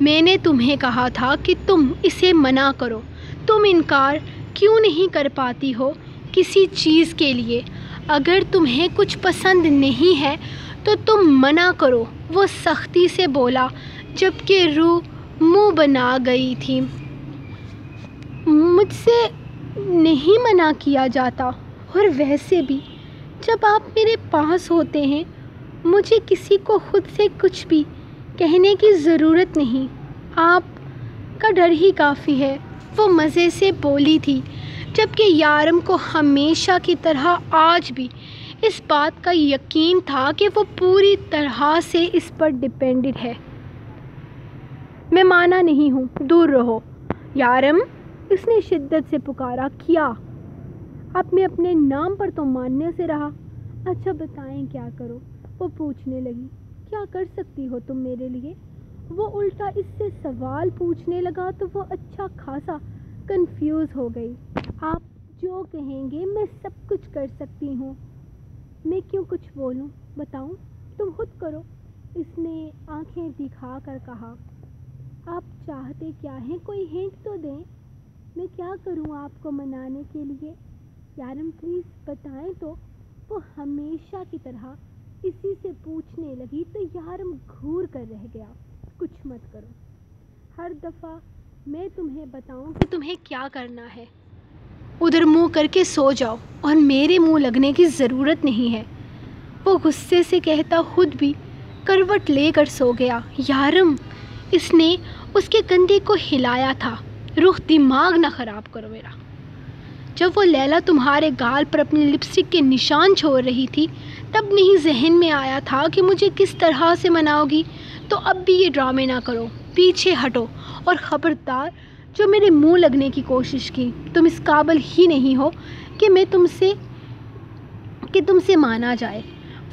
میں نے تمہیں کہا تھا کہ تم اسے منع کرو. تم انکار کیوں نہیں کر پاتی ہو کسی چیز کے لیے؟ اگر تمہیں کچھ پسند نہیں ہے تو تم منع کرو. وہ سختی سے بولا جبکہ روح منہ بنا گئی تھی. مجھ سے نہیں منع کیا جاتا، اور ویسے بھی جب آپ میرے پاس ہوتے ہیں مجھے کسی کو خود سے کچھ بھی کہنے کی ضرورت نہیں. آپ کا ڈر ہی کافی ہے. وہ مزے سے بولی تھی، جبکہ یارم کو ہمیشہ کی طرح آج بھی اس بات کا یقین تھا کہ وہ پوری طرح سے اس پر ڈیپینڈڈ ہے. میں مانا نہیں ہوں، دور رہو. یارم، اس نے شدت سے پکارا. کیا؟ اب میں اپنے نام پر تو ماننے سے رہا. اچھا بتائیں کیا کرو؟ وہ پوچھنے لگی. کیا کر سکتی ہو تم میرے لیے؟ وہ الٹا اس سے سوال پوچھنے لگا تو وہ اچھا خاصا کنفیوز ہو گئی. آپ جو کہیں گے میں سب کچھ کر سکتی ہوں. میں کیوں کچھ بولوں؟ بتاؤں؟ تم خود کرو. اس نے آنکھیں دکھا کر کہا. آپ چاہتے کیا ہیں؟ کوئی ہنٹ تو دیں. میں کیا کروں آپ کو منانے کے لیے؟ یارم پلیز بتائیں تو. وہ ہمیشہ کی طرح اسی سے پوچھنے لگی تو یارم گھور کر رہ گیا. کچھ مت کرو. ہر دفعہ میں تمہیں بتاؤں کہ تمہیں کیا کرنا ہے، ادھر منہ کر کے سو جاؤ اور میرے منہ لگنے کی ضرورت نہیں ہے. وہ غصے سے کہتا خود بھی کروٹ لے کر سو گیا. یارم، اس نے اس کے کندھے کو ہلایا تھا. رخ دماغ نہ خراب کرو میرا. جب وہ لیلا تمہارے گال پر اپنی لپسٹک کے نشان چھوڑ رہی تھی تب نہیں ذہن میں آیا تھا کہ مجھے کس طرح سے مناؤ گی. تو اب بھی یہ ڈرامے نہ کرو. پیچھے ہٹو اور خبردار جو میرے منہ لگنے کی کوشش کی. تم اس قابل ہی نہیں ہو کہ تم سے مانا جائے.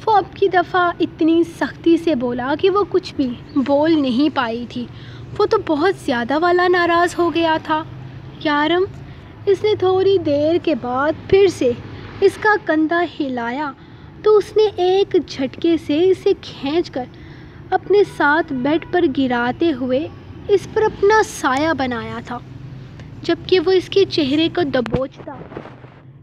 وہ اب کی دفعہ اتنی سختی سے بولا کہ وہ کچھ بھی بول نہیں پائی تھی. وہ تو بہت زیادہ والا ناراض ہو گیا تھا. یارم، اس نے تھوڑی دیر کے بعد پھر سے اس کا کندھا ہلایا تو اس نے ایک جھٹکے سے اسے کھینچ کر اپنے ساتھ بیڈ پر گراتے ہوئے اس پر اپنا سایہ بنایا تھا. جبکہ وہ اس کے چہرے کو دبوچتا،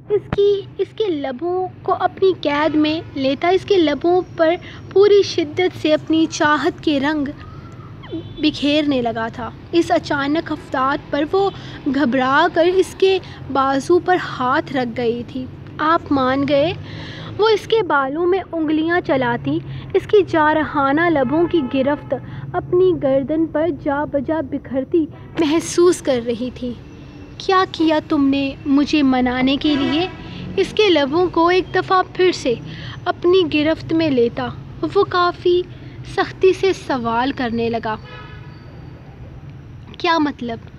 اس کے لبوں کو اپنی قید میں لیتا، اس کے لبوں پر پوری شدت سے اپنی چاہت کے رنگ بکھیرنے لگا تھا. اس اچانک خفات پر وہ گھبرا کر اس کے بازو پر ہاتھ رکھ گئی تھی. آپ مان گئے؟ وہ اس کے بالوں میں انگلیاں چلاتی اس کی جارحانہ لبوں کی گرفت اپنی گردن پر جا بجا بکھرتی محسوس کر رہی تھی. کیا کیا تم نے مجھے منانے کے لیے؟ اس کے لبوں کو ایک دفعہ پھر سے اپنی گرفت میں لیتا وہ کافی سختی سے سوال کرنے لگا. کیا مطلب؟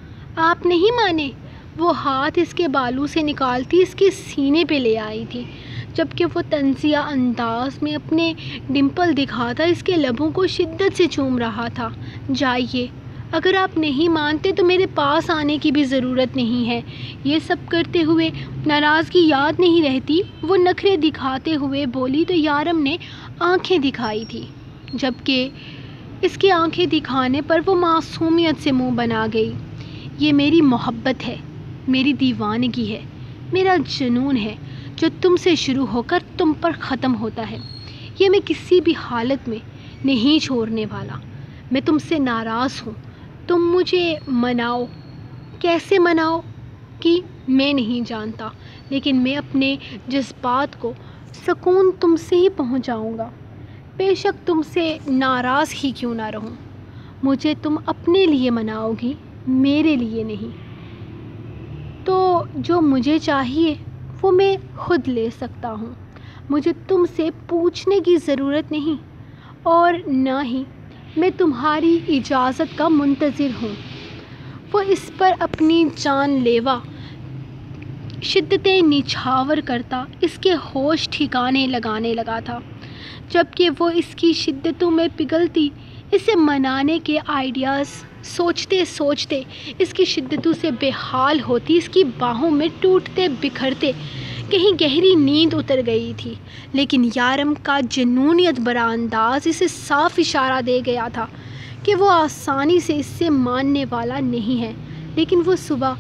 آپ نہیں مانے؟ وہ ہاتھ اس کے بالوں سے نکالتی اس کے سینے پہ لے آئی تھی، جبکہ وہ طنزیہ انداز میں اپنے ڈمپل دکھاتا اس کے لبوں کو شدت سے چوم رہا تھا. جائیے، اگر آپ نہیں مانتے تو میرے پاس آنے کی بھی ضرورت نہیں ہے. یہ سب کرتے ہوئے ناراضگی یاد نہیں رہتی؟ وہ نخرے دکھاتے ہوئے بولی تو یارم نے آنکھیں دکھائی تھی، جبکہ اس کی آنکھیں دکھانے پر وہ معصومیت سے منہ بنا گئی. یہ میری محبت ہے، میری دیوانگی ہے، میرا جنون ہے جو تم سے شروع ہو کر تم پر ختم ہوتا ہے. یہ میں کسی بھی حالت میں نہیں چھوڑنے والا. میں تم سے ناراض ہوں. تم مجھے مناؤ. کیسے مناؤ کہ میں نہیں جانتا، لیکن میں اپنے جذبات کو سکون تم سے ہی پہنچاؤں گا. بے شک تم سے ناراض ہی کیوں نہ رہوں. مجھے تم اپنے لیے مناؤ گی، میرے لیے نہیں. تو جو مجھے چاہیے وہ میں خود لے سکتا ہوں. مجھے تم سے پوچھنے کی ضرورت نہیں، اور نہ ہی میں تمہاری اجازت کا منتظر ہوں. وہ اس پر اپنی جان لیوا شدتیں نچھاور کرتا اس کے ہوش ٹھکانے لگانے لگا تھا، جبکہ وہ اس کی شدتوں میں پگھلتی اسے منانے کے آئیڈیاز سوچتے سوچتے اس کی شدتوں سے بے حال ہوتی اس کی باہوں میں ٹوٹتے بکھرتے کہیں گہری نیند اتر گئی تھی. لیکن یارم کا جنونیت برا انداز اسے صاف اشارہ دے گیا تھا کہ وہ آسانی سے اس سے ماننے والا نہیں ہے، لیکن وہ صبح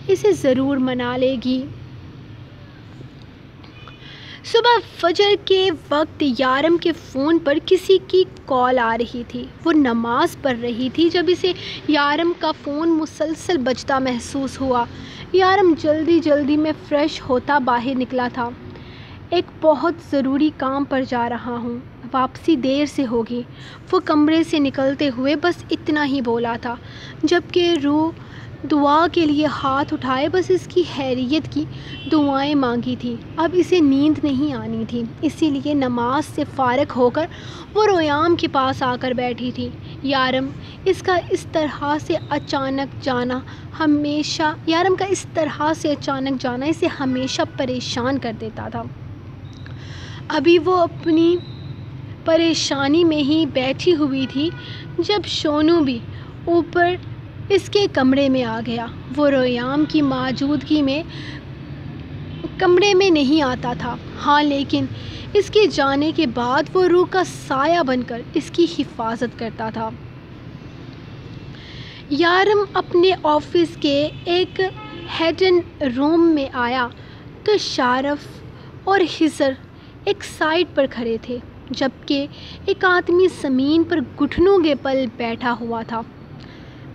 اسے ضرور منا لے گی۔ صبح فجر کے وقت یارم کے فون پر کسی کی کال آ رہی تھی۔ وہ نماز پڑھ رہی تھی جب اسے یارم کا فون مسلسل بجتا محسوس ہوا۔ یارم جلدی میں فریش ہوتا باہر نکلا تھا۔ ایک بہت ضروری کام پر جا رہا ہوں، واپسی دیر سے ہوگی، وہ کمرے سے نکلتے ہوئے بس اتنا ہی بولا تھا، جبکہ روح دعا کے لیے ہاتھ اٹھائے بس اس کی خیریت کی دعائیں مانگی تھی۔ اب اسے نیند نہیں آنی تھی، اسی لیے نماز سے فارغ ہو کر وہ ریام کے پاس آ کر بیٹھی تھی۔ یارم کا اس طرح سے اچانک جانا اسے ہمیشہ پریشان کر دیتا تھا۔ ابھی وہ اپنی پریشانی میں ہی بیٹھی ہوئی تھی جب شونو بھی اوپر اس کے کمرے میں آ گیا۔ وہ ریام کی موجودگی میں کمرے میں نہیں آتا تھا، ہاں لیکن اس کے جانے کے بعد وہ روح کا سایہ بن کر اس کی حفاظت کرتا تھا۔ یارم اپنے آفس کے ایک ہڈن روم میں آیا تو شارف اور خضر ایک سائڈ پر کھڑے تھے، جبکہ ایک آدمی زمین پر گھٹنوں کے بل بیٹھا ہوا تھا۔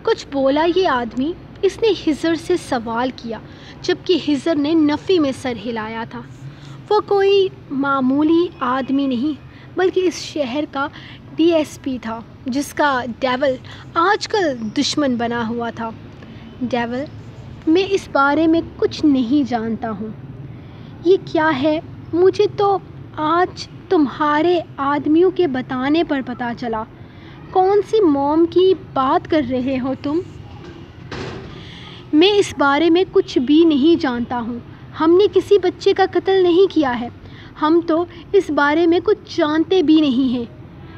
کچھ بولا یہ آدمی؟ اس نے خضر سے سوال کیا، جبکہ خضر نے نفی میں سر ہلایا تھا۔ وہ کوئی معمولی آدمی نہیں بلکہ اس شہر کا DSP تھا، جس کا ڈیول آج کل دشمن بنا ہوا تھا۔ ڈیول، میں اس بارے میں کچھ نہیں جانتا ہوں۔ یہ کیا ہے؟ مجھے تو آج تمہارے آدمیوں کے بتانے پر پتہ چلا۔ کون سی موم کی بات کر رہے ہو تم؟ میں اس بارے میں کچھ بھی نہیں جانتا ہوں۔ ہم نے کسی بچے کا قتل نہیں کیا ہے۔ ہم تو اس بارے میں کچھ جانتے بھی نہیں ہیں۔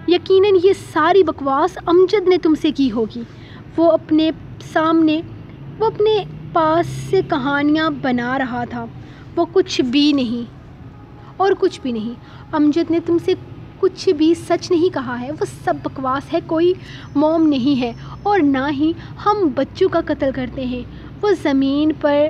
یقیناً یہ ساری بکواس امجد نے تم سے کی ہوگی۔ وہ اپنے پاس سے کہانیاں بنا رہا تھا۔ وہ کچھ بھی نہیں۔ امجد نے تم سے کچھ بھی سچ نہیں کہا ہے، وہ سب بکواس ہے۔ کوئی موم نہیں ہے اور نہ ہی ہم بچوں کا قتل کرتے ہیں۔ وہ زمین پر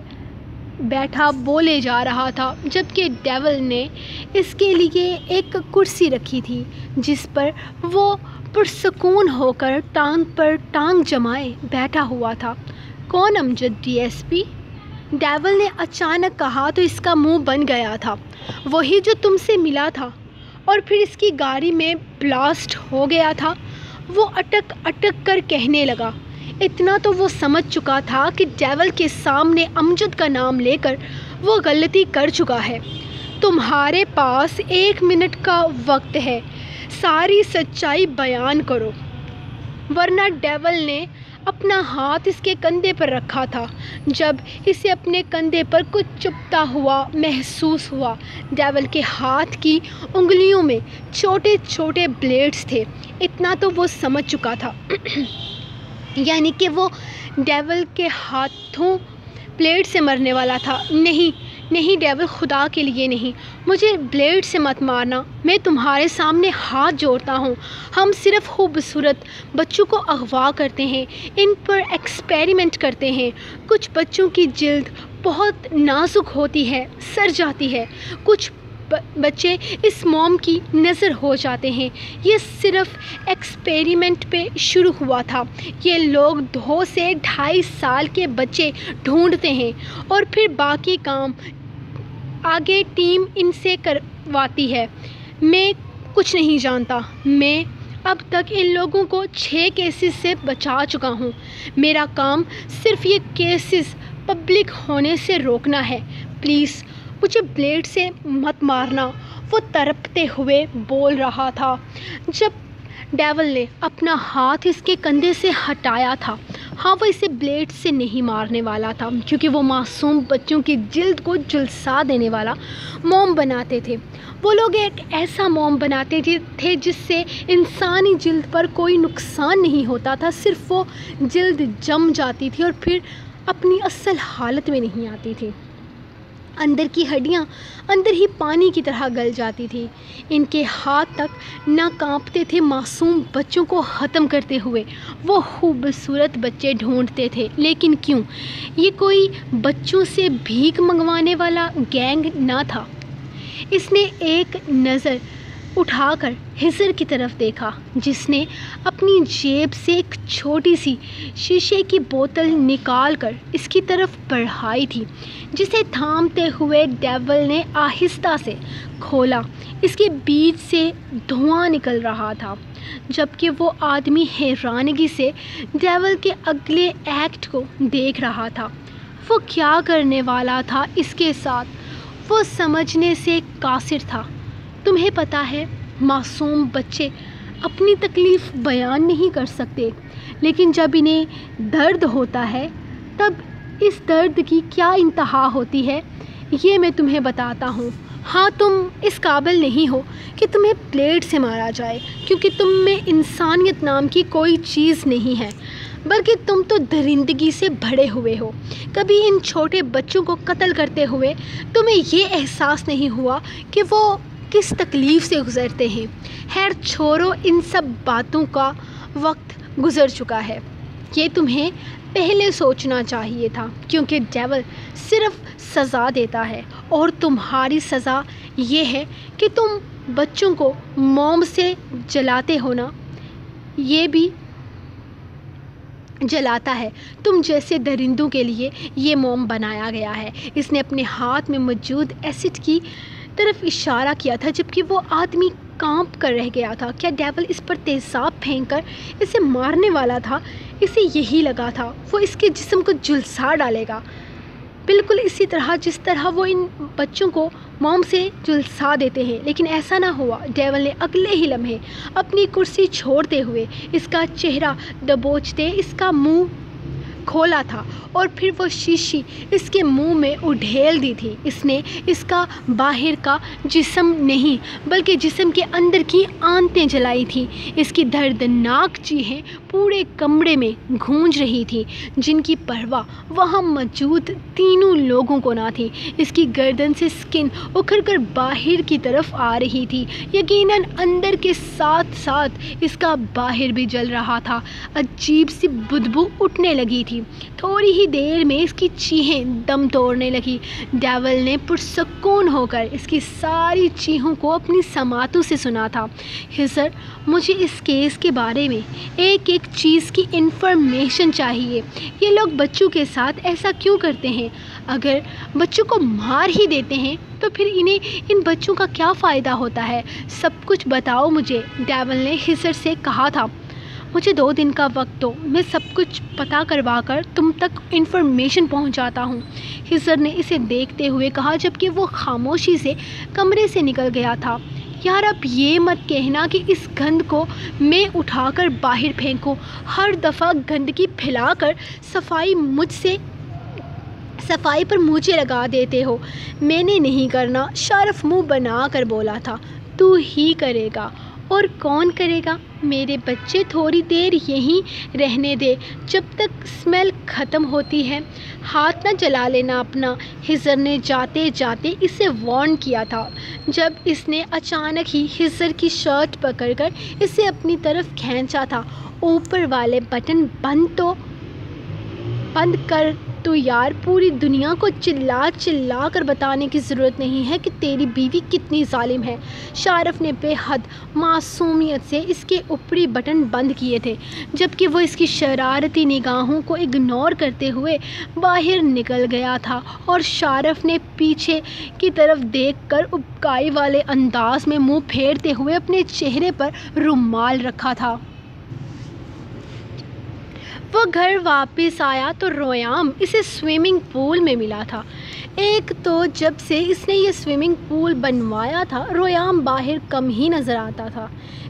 بیٹھا بولے جا رہا تھا، جبکہ ڈیول نے اس کے لیے ایک کرسی رکھی تھی جس پر وہ پرسکون ہو کر ٹانگ پر ٹانگ جمائے بیٹھا ہوا تھا۔ کون امجد DSP؟ ڈیول نے اچانک کہا تو اس کا منہ بن گیا تھا۔ وہی جو تم سے ملا تھا اور پھر اس کی گاڑی میں بلاسٹ ہو گیا تھا۔ وہ اٹک کر کہنے لگا۔ اتنا تو وہ سمجھ چکا تھا کہ ڈیول کے سامنے امجد کا نام لے کر وہ غلطی کر چکا ہے۔ تمہارے پاس 1 منٹ کا وقت ہے، ساری سچائی بیان کرو، ورنہ ڈیول نے اپنا ہاتھ اس کے کندھے پر رکھا تھا۔ جب اسے اپنے کندھے پر کچھ چبھتا ہوا محسوس ہوا۔ ڈیول کے ہاتھ کی انگلیوں میں چھوٹے بلیڈز تھے۔ اتنا تو وہ سمجھ چکا تھا، یعنی کہ وہ ڈیول کے ہاتھوں بلیڈ سے مرنے والا تھا۔ نہیں ڈیول، خدا کے لیے نہیں، مجھے بلیڈ سے مت مارنا، میں تمہارے سامنے ہاتھ جوڑتا ہوں۔ ہم صرف خوبصورت بچوں کو اغوا کرتے ہیں، ان پر ایکسپیریمنٹ کرتے ہیں۔ کچھ بچوں کی جلد بہت نازک ہوتی ہے، سڑ جاتی ہے، کچھ بچے اس موم کی نظر ہو جاتے ہیں۔ یہ صرف ایکسپیریمنٹ پہ شروع ہوا تھا۔ یہ لوگ 2 سے 2.5 سال کے بچے ڈھونڈتے ہیں اور پھر باقی کام آگے ٹیم ان سے کرواتی ہے۔ میں کچھ نہیں جانتا۔ میں اب تک ان لوگوں کو 6 کیسز سے بچا چکا ہوں۔ میرا کام صرف یہ کیسز پبلک ہونے سے روکنا ہے۔ پلیز مجھے بلیڈ سے مت مارنا، وہ تڑپتے ہوئے بول رہا تھا۔ جب ڈیول نے اپنا ہاتھ اس کے کندھے سے ہٹایا تھا، ہاں وہ اسے بلیڈ سے نہیں مارنے والا تھا، کیونکہ وہ معصوم بچوں کی جلد کو جھلسا دینے والا موم بناتے تھے۔ وہ لوگ ایک ایسا موم بناتے تھے جس سے انسانی جلد پر کوئی نقصان نہیں ہوتا تھا، صرف وہ جلد جم جاتی تھی اور پھر اپنی اصل حالت میں نہیں آتی تھی۔ اندر کی ہڈیاں اندر ہی پانی کی طرح گل جاتی تھی۔ ان کے ہاتھ تک نہ کانپتے تھے معصوم بچوں کو ختم کرتے ہوئے وہ خوبصورت بچے ڈھونڈتے تھے، لیکن کیوں؟ یہ کوئی بچوں سے بھیک منگوانے والا گینگ نہ تھا۔ اس نے ایک نظر اٹھا کر خضر کی طرف دیکھا، جس نے اپنی جیب سے ایک چھوٹی سی شیشے کی بوتل نکال کر اس کی طرف بڑھائی تھی، جسے تھامتے ہوئے ڈیول نے آہستہ سے کھولا۔ اس کے بیچ سے دھواں نکل رہا تھا، جبکہ وہ آدمی حیرانگی سے ڈیول کے اگلے ایکٹ کو دیکھ رہا تھا۔ وہ کیا کرنے والا تھا اس کے ساتھ، وہ سمجھنے سے قاصر تھا۔ تمہیں پتہ ہے، معصوم بچے اپنی تکلیف بیان نہیں کر سکتے، لیکن جب انہیں درد ہوتا ہے تب اس درد کی کیا انتہا ہوتی ہے، یہ میں تمہیں بتاتا ہوں۔ ہاں، تم اس قابل نہیں ہو کہ تمہیں پلیٹ سے مارا جائے، کیونکہ تم میں انسانیت نام کی کوئی چیز نہیں ہے، بلکہ تم تو درندگی سے بھرے ہوئے ہو۔ کبھی ان چھوٹے بچوں کو قتل کرتے ہوئے تمہیں یہ احساس نہیں ہوا کہ وہ کس تکلیف سے گزرتے ہیں۔ خیر چھوڑو، ان سب باتوں کا وقت گزر چکا ہے۔ یہ تمہیں پہلے سوچنا چاہیے تھا، کیونکہ ڈیول صرف سزا دیتا ہے، اور تمہاری سزا یہ ہے کہ تم بچوں کو موم سے جلاتے ہو نا، یہ بھی جلاتا ہے۔ تم جیسے درندوں کے لیے یہ موم بنایا گیا ہے۔ اس نے اپنے ہاتھ میں موجود ایسڈ کی طرف اشارہ کیا تھا، جبکہ وہ آدمی کانپ کر رہ گیا تھا۔ کیا ڈیول اس پر تیزاب پھینک کر اسے مارنے والا تھا؟ اسے یہی لگا تھا وہ اس کے جسم کو جھلسا ڈالے گا، بالکل اسی طرح جس طرح وہ ان بچوں کو موم سے جھلسا دیتے ہیں، لیکن ایسا نہ ہوا۔ ڈیول نے اگلے ہی لمحے اپنی کرسی چھوڑتے ہوئے اس کا چہرہ دبوچتے اس کا منہ کھولا تھا، اور پھر وہ شیشی اس کے منہ میں اڈھیل دی تھی۔ اس نے اس کا باہر کا جسم نہیں بلکہ جسم کے اندر کی آنتیں جلائی تھیں۔ اس کی دردناک چیخیں پورے کمرے میں گونج رہی تھیں، جن کی پرواہ وہاں موجود تینوں لوگوں کو نہ تھی۔ اس کی گردن سے سکن اکھڑ کر باہر کی طرف آ رہی تھی، یقیناً اندر کے ساتھ ساتھ اس کا باہر بھی جل رہا تھا۔ عجیب سی بدبو اٹھنے لگی تھی۔ تھوڑی ہی دیر میں اس کی چیخیں دم توڑنے لگی۔ ڈیول نے پرسکون ہو کر اس کی ساری چیخوں کو اپنی سماعتوں سے سنا تھا۔ خضر، مجھے اس کیس کے بارے میں ایک ایک چیز کی انفارمیشن چاہیے۔ یہ لوگ بچوں کے ساتھ ایسا کیوں کرتے ہیں؟ اگر بچوں کو مار ہی دیتے ہیں تو پھر انہیں ان بچوں کا کیا فائدہ ہوتا ہے؟ سب کچھ بتاؤ مجھے، ڈیول نے خضر سے کہا تھا۔ مجھے 2 دن کا وقت دو، میں سب کچھ پتہ کروا کر تم تک انفارمیشن پہنچاتا ہوں، خضر نے اسے دیکھتے ہوئے کہا، جبکہ وہ خاموشی سے کمرے سے نکل گیا تھا۔ یار اب یہ مت کہنا کہ اس گند کو میں اٹھا کر باہر پھینکوں۔ ہر دفعہ گندگی پھیلا کر صفائی پر مجھے لگا دیتے ہو۔ میں نے نہیں کرنا، شارف منہ بنا کر بولا تھا۔ تو ہی کرے گا، اور کون کرے گا؟ میرے بچے تھوڑی دیر یہیں رہنے دے جب تک اسمیل ختم ہوتی ہے۔ ہاتھ نہ جلا لینا اپنا، خضر نے جاتے جاتے اسے وارن کیا تھا، جب اس نے اچانک ہی خضر کی شرٹ پکڑ کر اسے اپنی طرف کھینچا تھا۔ اوپر والے بٹن بند کر تو یار، پوری دنیا کو چلا کر بتانے کی ضرورت نہیں ہے کہ تیری بیوی کتنی ظالم ہے۔ شارف نے بے حد معصومیت سے اس کے اوپری بٹن بند کیے تھے، جبکہ وہ اس کی شرارتی نگاہوں کو اگنور کرتے ہوئے باہر نکل گیا تھا، اور شارف نے پیچھے کی طرف دیکھ کر ابکائی والے انداز میں منہ پھیرتے ہوئے اپنے چہرے پر رومال رکھا تھا۔ وہ گھر واپس آیا تو رویام اسے سوئمنگ پول میں ملا تھا۔ ایک تو جب سے اس نے یہ سوئمنگ پول بنوایا تھا، رویام باہر کم ہی نظر آتا تھا۔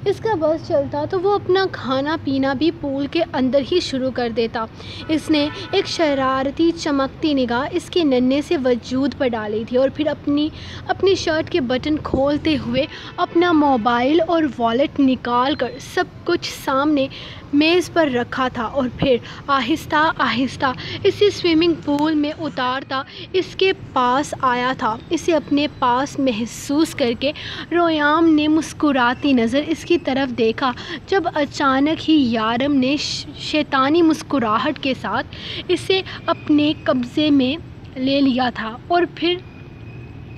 اس کا بس چلتا تو وہ اپنا کھانا پینا بھی پول کے اندر ہی شروع کر دیتا۔ اس نے ایک شرارتی چمکتی نگاہ اس کے ننھے سے وجود پر ڈالی تھی اور پھر اپنی شرٹ کے بٹن کھولتے ہوئے اپنا موبائل اور والیٹ نکال کر سب کچھ سامنے میز پر رکھا تھا اور پھر آہستہ آہستہ اسے سوئمنگ پول میں اتارتا اس کے پاس آیا تھا۔ اسے اپنے پاس محسوس کر کے ریان نے مسکراتی نظر اس کی طرف دیکھا جب اچانک ہی یارم نے شیطانی مسکراہٹ کے ساتھ اسے اپنے قبضے میں لے لیا تھا اور پھر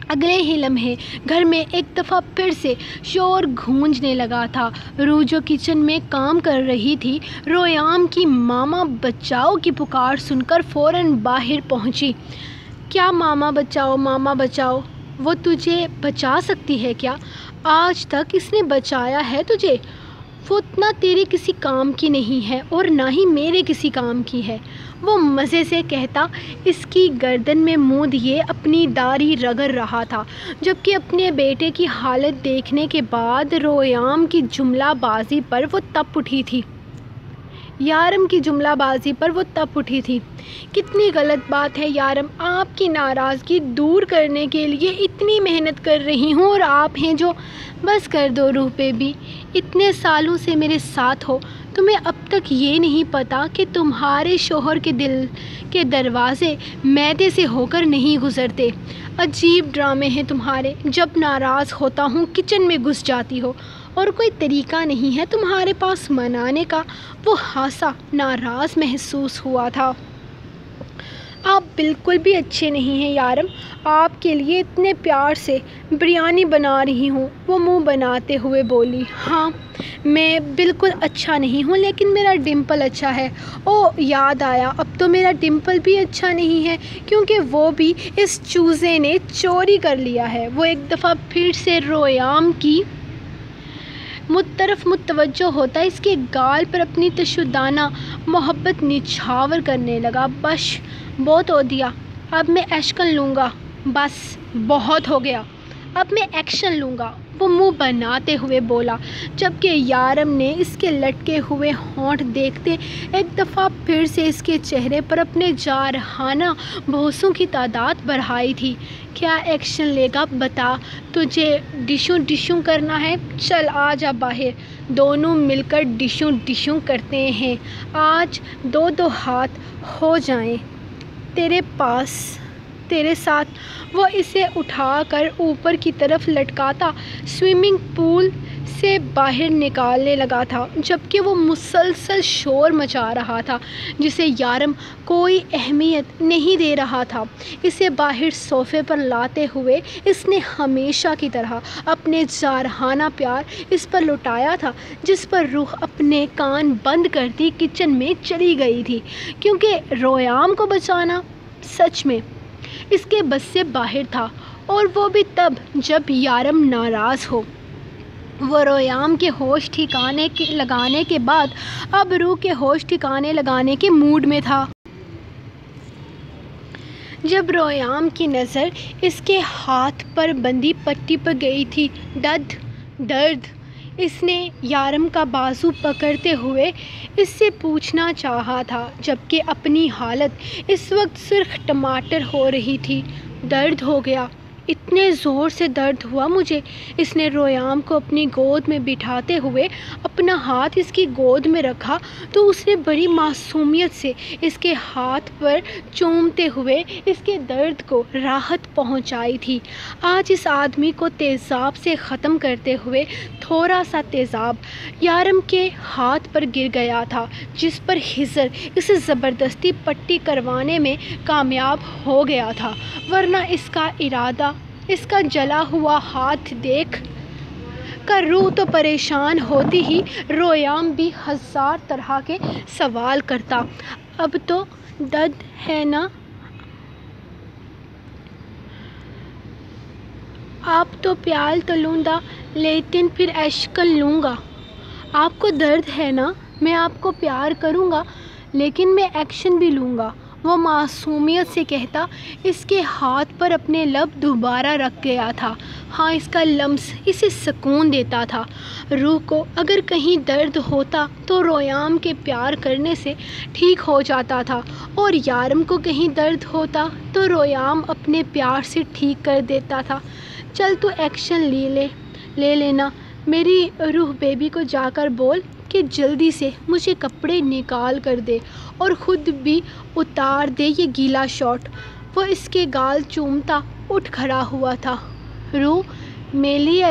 اگلے ہی لمحے گھر میں ایک دفعہ پھر سے شور گونجنے لگا تھا۔ روح جو کچن میں کام کر رہی تھی ریان کی ماما بچاؤ کی پکار سن کر فوراً باہر پہنچی۔ کیا ماما بچاؤ؟ وہ تجھے بچا سکتی ہے کیا؟ آج تک اس نے بچایا ہے تجھے؟ وہ نہ تیرے کسی کام کی نہیں ہے اور نہ ہی میرے کسی کام کی ہے، وہ مزے سے کہتا اس کی گردن میں منہ دیے اپنی داڑھی رگڑ رہا تھا، جبکہ اپنے بیٹے کی حالت دیکھنے کے بعد ریان کی جملہ بازی پر وہ تپ اٹھی تھی۔ یارم کی جملہ بازی پر وہ تپ اٹھی تھی۔ کتنی غلط بات ہے یارم، آپ کی ناراضگی دور کرنے کے لیے اتنی محنت کر رہی ہوں اور آپ ہیں جو بس کر دو روح بیبی، اتنے سالوں سے میرے ساتھ ہو، تمہیں اب تک یہ نہیں پتا کہ تمہارے شوہر کے دل کے دروازے میدے سے ہو کر نہیں گزرتے۔ عجیب ڈرامے ہیں تمہارے، جب ناراض ہوتا ہوں کچن میں گھس جاتی ہو اور کوئی طریقہ نہیں ہے تمہارے پاس منانے کا۔ وہ ہنسا، ناراض محسوس ہوا تھا۔ آپ بالکل بھی اچھے نہیں ہیں یارم، آپ کے لیے اتنے پیار سے بریانی بنا رہی ہوں۔ وہ منہ بناتے ہوئے بولی، ہاں میں بالکل اچھا نہیں ہوں لیکن میرا ڈمپل اچھا ہے۔ اوہ یاد آیا، اب تو میرا ڈمپل بھی اچھا نہیں ہے کیونکہ وہ بھی اس چوزے نے چوری کر لیا ہے۔ وہ ایک دفعہ پھر سے ریان کی طرف متوجہ ہوتا اس کے گال پر اپنی تشددانہ محبت نچھاور کرنے لگا۔ بس بہت ہو دیا، اب میں ایکشن لوں گا، بس بہت ہو گیا، اب میں ایکشن لوں گا، وہ منہ بناتے ہوئے بولا، جبکہ یارم نے اس کے لٹکے ہوئے ہونٹ دیکھتے ایک دفعہ پھر سے اس کے چہرے پر اپنے جارحانہ بوسوں کی تعداد بڑھائی تھی۔ کیا ایکشن لے گا بتا؟ تجھے ڈشوں کرنا ہے؟ چل آ جا باہر، دونوں مل کر ڈشوں کرتے ہیں، آج دو ہاتھ ہو جائیں تیرے ساتھ۔ وہ اسے اٹھا کر اوپر کی طرف لٹکاتا سوئمنگ پول سے باہر نکالنے لگا تھا، جبکہ وہ مسلسل شور مچا رہا تھا جسے یارم کوئی اہمیت نہیں دے رہا تھا۔ اسے باہر صوفے پر لاتے ہوئے اس نے ہمیشہ کی طرح اپنے جارحانہ پیار اس پر لٹایا تھا، جس پر روح اپنے کان بند کرتی کچن میں چلی گئی تھی، کیونکہ ریان کو بچانا سچ میں اس کے بس سے باہر تھا، اور وہ بھی تب جب یارم ناراض ہو۔ وہ ریان کے ہوش ٹھکانے لگانے کے بعد اب روح کے ہوش ٹھکانے لگانے کے موڈ میں تھا۔ جب ریان کی نظر اس کے ہاتھ پر بندھی پٹی پر گئی تھی، درد، اس نے یارم کا بازو پکڑتے ہوئے اس سے پوچھنا چاہا تھا، جبکہ اپنی حالت اس وقت سرخ ٹماٹر ہو رہی تھی۔ درد ہو گیا، اتنے زور سے درد ہوا مجھے۔ اس نے ریان کو اپنی گود میں بٹھاتے ہوئے اپنا ہاتھ اس کی گود میں رکھا تو اس نے بڑی معصومیت سے اس کے ہاتھ پر چومتے ہوئے اس کے درد کو راحت پہنچائی تھی۔ آج اس آدمی کو تیزاب سے ختم کرتے ہوئے تھوڑا سا تیزاب یارم کے ہاتھ پر گر گیا تھا، جس پر خضر اسے زبردستی پٹی کروانے میں کامیاب ہو گیا تھا، ورنہ اس کا ارادہ اس کا جلا ہوا ہاتھ دیکھ کر روح تو پریشان ہوتی ہی ریان بھی ہزار طرح کے سوال کرتا۔ اب تو درد ہے نا؟ آپ تو پیال تلوں گا لیکن پھر ایشکن لوں گا۔ آپ کو درد ہے نا؟ میں آپ کو پیار کروں گا لیکن میں ایکشن بھی لوں گا۔ وہ معصومیت سے کہتا، اس کے ہاتھ پر اپنے لب دوبارہ رکھ گیا تھا۔ ہاں، اس کا لمس اسے سکون دیتا تھا۔ روح کو اگر کہیں درد ہوتا تو رویام کے پیار کرنے سے ٹھیک ہو جاتا تھا، اور یارم کو کہیں درد ہوتا تو رویام اپنے پیار سے ٹھیک کر دیتا تھا۔ چل تو ایکشن لے لینا میری روح بیبی کو جا کر بول کہ جلدی سے مجھے کپڑے نکال کر دے اور خود بھی اتار دے یہ گیلا شارٹ۔ وہ اس کے گال چومتا اٹھ کھڑا ہوا تھا۔ روح میری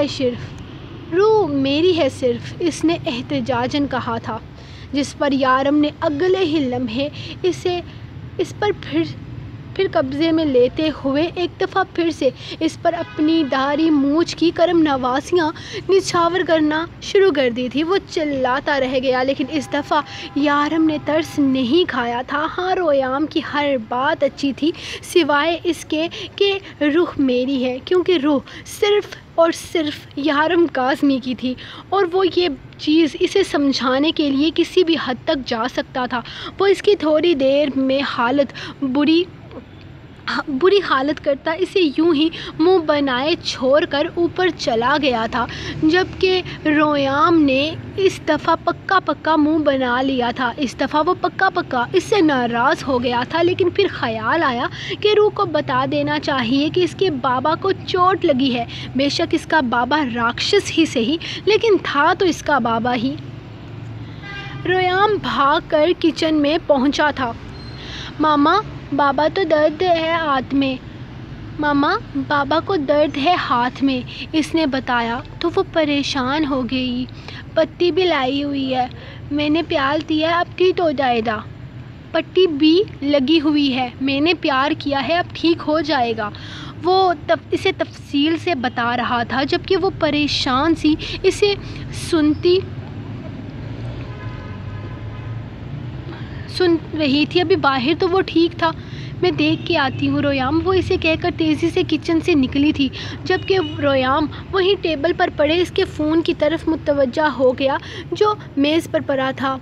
ہے صرف، اس نے احتجاجاً کہا تھا، جس پر یارم نے اگلے ہی لمحے اس پر پھر قبضے میں لیتے ہوئے ایک دفعہ پھر سے اس پر اپنی داڑھی مونچھ کی کرم نوازیاں نچھاور کرنا شروع کر دی تھی۔ وہ چلاتا رہ گیا، لیکن اس دفعہ یارم نے ترس نہیں کھایا تھا۔ ہاں، رویام کی ہر بات اچھی تھی سوائے اس کے کہ روح میری ہے، کیونکہ روح صرف اور صرف یارم کاظمی کی تھی، اور وہ یہ چیز اسے سمجھانے کے لیے کسی بھی حد تک جا سکتا تھا۔ وہ اس کی تھوڑی دیر میں بری حالت کرتا اسے یوں ہی منہ بنائے چھوڑ کر اوپر چلا گیا تھا، جبکہ رویام نے اس دفعہ پکا منہ بنا لیا تھا۔ اس دفعہ وہ پکا اس سے ناراض ہو گیا تھا، لیکن پھر خیال آیا کہ روح کو بتا دینا چاہیے کہ اس کے بابا کو چوٹ لگی ہے۔ بے شک اس کا بابا راکشس ہی صحیح، لیکن تھا تو اس کا بابا ہی۔ رویام بھاگ کر کچن میں پہنچا تھا۔ ماما، بابا تو درد ہے ہاتھ میں۔ ماما، بابا کو درد ہے ہاتھ میں، اس نے بتایا تو وہ پریشان ہو گئی۔ پٹی بھی لائی ہوئی ہے، میں نے پیال دیا، اب ٹھیک ہو جائے گا۔ پٹی بھی لگی ہوئی ہے، میں نے پیار کیا ہے، اب ٹھیک ہو جائے گا۔ وہ اسے تفصیل سے بتا رہا تھا، جبکہ وہ پریشان سی اسے سن رہی تھی۔ ابھی باہر تو وہ ٹھیک تھا، میں دیکھ کے آتی ہوں رویام، وہ اسے کہہ کر تیزی سے کچن سے نکلی تھی، جبکہ رویام وہیں ٹیبل پر پڑے اس کے فون کی طرف متوجہ ہو گیا جو میز پر پڑا تھا۔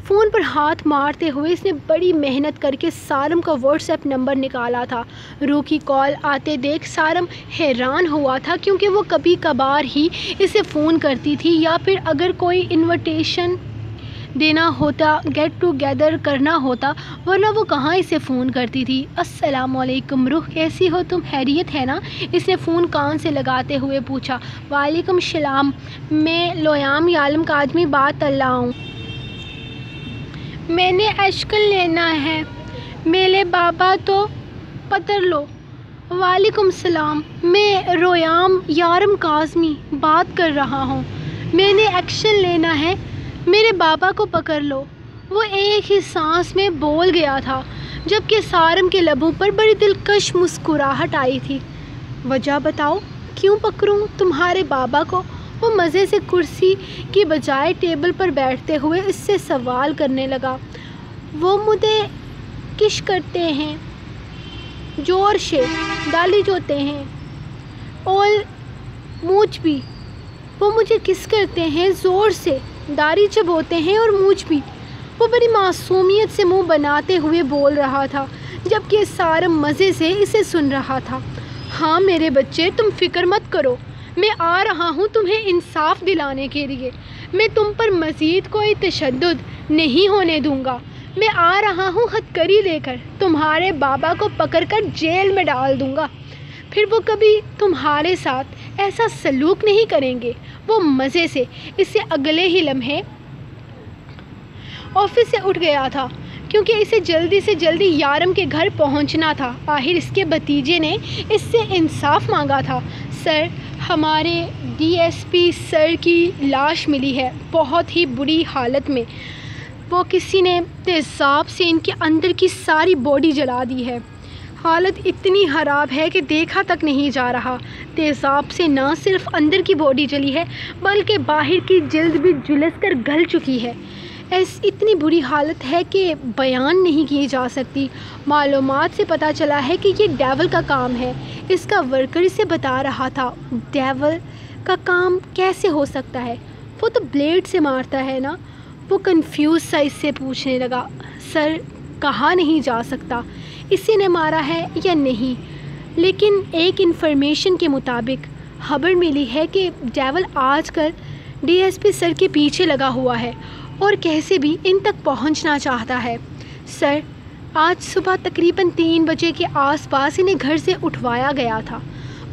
فون پر ہاتھ مارتے ہوئے اس نے بڑی محنت کر کے سارم کا واٹس ایپ نمبر نکالا تھا۔ روح کی کال آتے دیکھ سارم حیران ہوا تھا، کیونکہ وہ کبھی کبھار ہی اسے فون کرتی تھی، یا پھر اگر کوئی انویٹیشن دینا ہوتا، گیٹ ٹو گیدر کرنا ہوتا، ورنہ وہ کہاں اسے فون کرتی تھی۔ السلام علیکم روح، کیسی ہو تم؟ خیریت ہے نا؟ اس نے فون کان سے لگاتے ہوئے پوچھا۔ وعلیکم السلام، میں لویام یارم کاظمی بات کر رہا ہوں۔ میں نے ایکشن لینا ہے، میرے بابا تو پتر لو۔ وعلیکم السلام، میں رویام یارم کاظمی بات کر رہا ہوں، میں نے ایکشن لینا ہے، میرے بابا کو پکڑ لو۔ وہ ایک ہی سانس میں بول گیا تھا، جبکہ سارم کے لبوں پر بڑی دلکش مسکراہٹ آئی تھی۔ وجہ بتاؤ، کیوں پکڑوں تمہارے بابا کو؟ وہ مزے سے کرسی کی بجائے ٹیبل پر بیٹھتے ہوئے اس سے سوال کرنے لگا۔ وہ مجھے کش کرتے ہیں زور سے، ڈالی جوتے ہیں، اور مونچھ بھی۔ وہ مجھے کس کرتے ہیں زور سے، داڑھی چبوتے ہیں اور مونچھ بھی۔ وہ بڑی معصومیت سے منہ بناتے ہوئے بول رہا تھا، جبکہ سارم مزے سے اسے سن رہا تھا۔ ہاں میرے بچے، تم فکر مت کرو، میں آ رہا ہوں تمہیں انصاف دلانے کے لیے۔ میں تم پر مزید کوئی تشدد نہیں ہونے دوں گا۔ میں آ رہا ہوں ہتھکڑی لے کر، تمہارے بابا کو پکڑ کر جیل میں ڈال دوں گا، پھر وہ کبھی تمہارے ساتھ ایسا سلوک نہیں کریں گے۔ وہ مزے سے اسے اگلے ہی لمحے آفس سے اٹھ گیا تھا، کیونکہ اسے جلدی سے جلدی یارم کے گھر پہنچنا تھا۔ آخر اس کے بھتیجے نے اس سے انصاف مانگا تھا۔ سر، ہمارے ڈی ایس پی سر کی لاش ملی ہے، بہت ہی بری حالت میں۔ وہ کسی نے تیزاب سے ان کے اندر کی ساری باڈی جلا دی ہے۔ حالت اتنی خراب ہے کہ دیکھا تک نہیں جا رہا۔ تیزاب سے نہ صرف اندر کی باڈی جلی ہے، بلکہ باہر کی جلد بھی جھلس کر گل چکی ہے۔ اتنی بری حالت ہے کہ بیان نہیں کی جا سکتی۔ معلومات سے پتہ چلا ہے کہ یہ ڈیول کا کام ہے۔ اس کا ورکر اسے بتا رہا تھا۔ ڈیول کا کام کیسے ہو سکتا ہے؟ وہ تو بلیڈ سے مارتا ہے نا؟ وہ کنفیوز سا اس سے پوچھنے لگا۔ سر، کہا نہیں جا سکتا اسی نے مارا ہے یا نہیں، لیکن ایک انفارمیشن کے مطابق خبر ملی ہے کہ ڈیول آج کل ڈی ایس پی سر کے پیچھے لگا ہوا ہے اور کیسے بھی ان تک پہنچنا چاہتا ہے۔ سر، آج صبح تقریباً 3 بجے کے آس پاس انہیں گھر سے اٹھوایا گیا تھا۔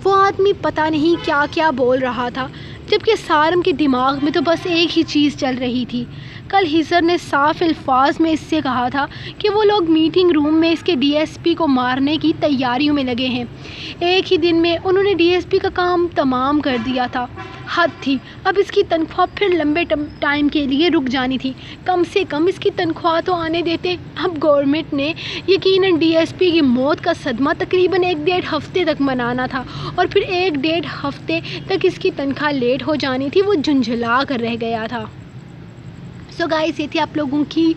وہ آدمی پتہ نہیں کیا کیا بول رہا تھا، جبکہ سارم کے دماغ میں تو بس ایک ہی چیز چل رہی تھی۔ کل ہیزر نے صاف الفاظ میں اس سے کہا تھا کہ وہ لوگ میٹنگ روم میں اس کے ڈی ایس پی کو مارنے کی تیاریوں میں لگے ہیں۔ ایک ہی دن میں انہوں نے ڈی ایس پی کا کام تمام کر دیا تھا۔ حد تھی، اب اس کی تنخواہ پھر لمبے ٹائم کے لیے رک جانی تھی۔ کم سے کم اس کی تنخواہ تو آنے دیتے۔ اب گورنمنٹ نے یقیناً ڈی ایس پی کی موت کا صدمہ تقریباً 1-1.5 ہفتے تک منانا تھا، اور پھر 1-1.5 ہفتے تک اس کی تنخواہ لیٹ ہو جانی تھی۔ وہ جھنجھلا کر رہ گیا تھا۔ سو گائز، یہ تھی آپ لوگوں کی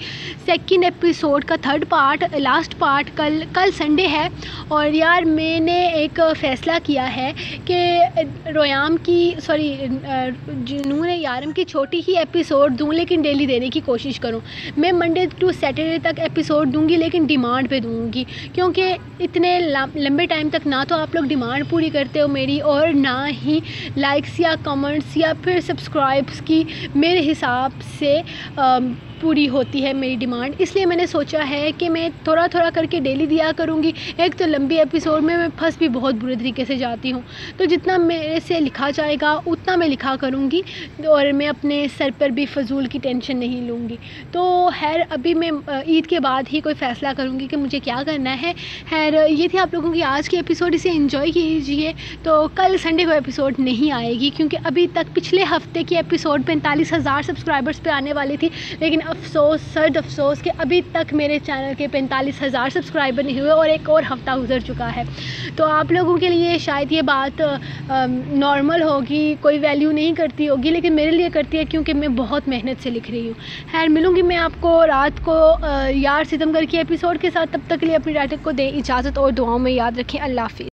سیکنڈ ایپیسوڈ کا 3rd پارٹ، لاسٹ پارٹ۔ کل سنڈے ہے، اور یار میں نے ایک فیصلہ کیا ہے کہ جنون یارم کی چھوٹی ہی ایپیسوڈ دوں، لیکن ڈیلی دینے کی کوشش کروں۔ میں منڈے ٹو سیٹرڈے تک ایپیسوڈ دوں گی، لیکن ڈیمانڈ پہ دوں گی، کیونکہ اتنے لمبے ٹائم تک نہ تو آپ لوگ ڈیمانڈ پوری کرتے ہو میری، اور نہ ہی لائکس یا کمنٹس یا پھر سبسکرائبس کی میرے حساب سے پوری ہوتی ہے میری ڈیمانڈ۔ اس لیے میں نے سوچا ہے کہ میں تھوڑا تھوڑا کر کے ڈیلی دیا کروں گی۔ ایک تو لمبی ایپیسوڈ میں پھنس بھی بہت برے طریقے سے جاتی ہوں، تو جتنا میرے سے لکھا جائے گا اتنا میں لکھا کروں گی، اور میں اپنے سر پر بھی فضول کی ٹینشن نہیں لوں گی۔ تو خیر، ابھی میں عید کے بعد ہی کوئی فیصلہ کروں گی کہ مجھے کیا کرنا ہے۔ خیر، یہ تھی آپ لوگوں کی آج کی ایپیسوڈ، اسے انجوائے کیجیے۔ تو کل سنڈے کو ایپیسوڈ نہیں آئے گی، کیونکہ ابھی تک پچھلے ہفتے کی ایپیسوڈ 45,000 سبسکرائبرس پہ آنے والی تھی، لیکن افسوس، سرد افسوس کہ ابھی تک میرے چینل کے 45,000 سبسکرائبر نہیں ہوئے، اور ایک اور ہفتہ گزر چکا ہے۔ تو آپ لوگوں کے لیے شاید یہ بات نارمل ہوگی، کوئی ویلیو نہیں کرتی ہوگی، لیکن میرے لیے کرتی ہے، کیونکہ میں بہت محنت سے لکھ رہی ہوں۔ خیر، ملوں گی میں آپ کو رات کو یار ستمگر کی ایپیسوڈ کے ساتھ۔ تب تک کے لیے اپنی ڈاٹا کو دیں اجازت، اور دعاؤں میں یاد رکھیں۔ اللہ حافظ۔